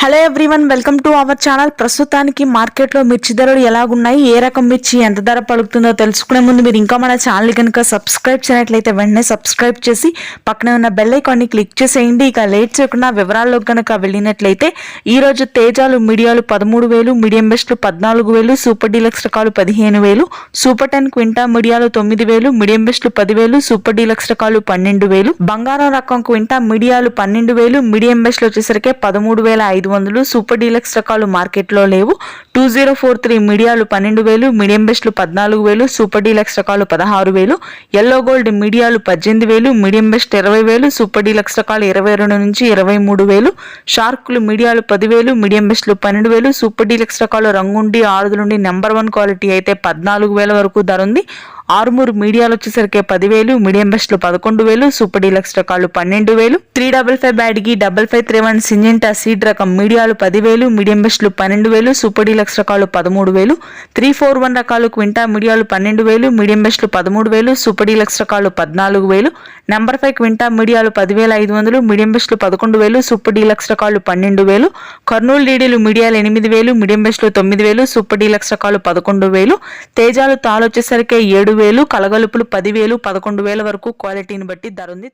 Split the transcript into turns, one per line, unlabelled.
Hello everyone, welcome to our channel. ప్రస్తుతానికి మార్కెట్లో మిర్చి ధరలు ఎలాగున్నాయి, ఏ రకం మిర్చి ఎంత ధర పలుకుతుందో తెలుసుకునే ముందు మీరు ఇంకా మన ఛానల్ కనుక సబ్స్క్రైబ్ చేయనట్లయితే వెంటనే సబ్స్క్రైబ్ చేసి పక్కనే ఉన్న బెల్ ఐకాన్ని క్లిక్ చేసేయండి. ఇక లేట్ చేయకుండా వివరాల్లోకి కనుక వెళ్ళినట్లయితే ఈ రోజు తేజాలు మీడియాలు 13,000, మీడియం బెస్ట్లు 14,000, సూపర్ డీలక్స్ రకాలు 15,000, సూపర్ 10 క్వింటా మీడియాలు 9,000, మీడియం బెస్ట్లు 10,000, సూపర్ డీలక్స్ రకాలు 12,000, బంగారం రకం క్వింటా మీడియాలు 12,000, మీడియం బెస్ట్లు వచ్చేసరికి 13,500, సూపర్ డీలక్స్ రకాలు మార్కెట్లో లేవు. 2043 మీడియాలు 12,000, మీడియం బెస్ట్లు 14,000, సూపర్ డీలక్స్ రకాలు 16,000, ఎల్లో గోల్డ్ మీడియాలు 18,000, మీడియం బెస్ట్ 20,000, సూపర్ డీలక్స్ రకాలు 22 నుంచి 23,000, షార్కులు మీడియాలు 10,000, మీడియం బెస్ట్లు 12,000, సూపర్ డీలక్స్ రకాలు రంగుండి ఆరుదు నుండి నెంబర్ 1 క్వాలిటీ అయితే 14,000 వరకు ధర ఉంది. ఆరుమూరు మీడియాలు వచ్చేసరికి 10,000, మీడియం బెస్ట్లు 11,000, సూపర్ డీలక్స్ రకాలు 12,000, 355 బ్యాడ్గి 5531 సింజెంటా సీడ్ రకం మీడియాలు 10,000, మీడియం బెస్ట్లు 12,000, సూపర్ డీలక్స్ రకాలు 13,000, 341 రకాలు క్వింటా మీడియాలు 12,000, మీడియం బెస్ట్లు 13,000, సూపర్ డీలక్స్ రకాలు 14,000, నెంబర్ 5 క్వింటా మీడియాలు 10,500, మీడియం బెస్ట్లు 11,000, సూపర్ డీలక్స్ రకాలు 12,000, కర్నూలు డీడీలు మీడియాలు 8,000, మీడియం బెస్ట్లు 9,000, సూపర్ డీలక్స్ రకాలు 11,000, తేజాలు తాలు వచ్చేసరికి 7,000, కలగలుపులు 10,000, 11,000 వరకు క్వాలిటీని బట్టి ధర ఉంది.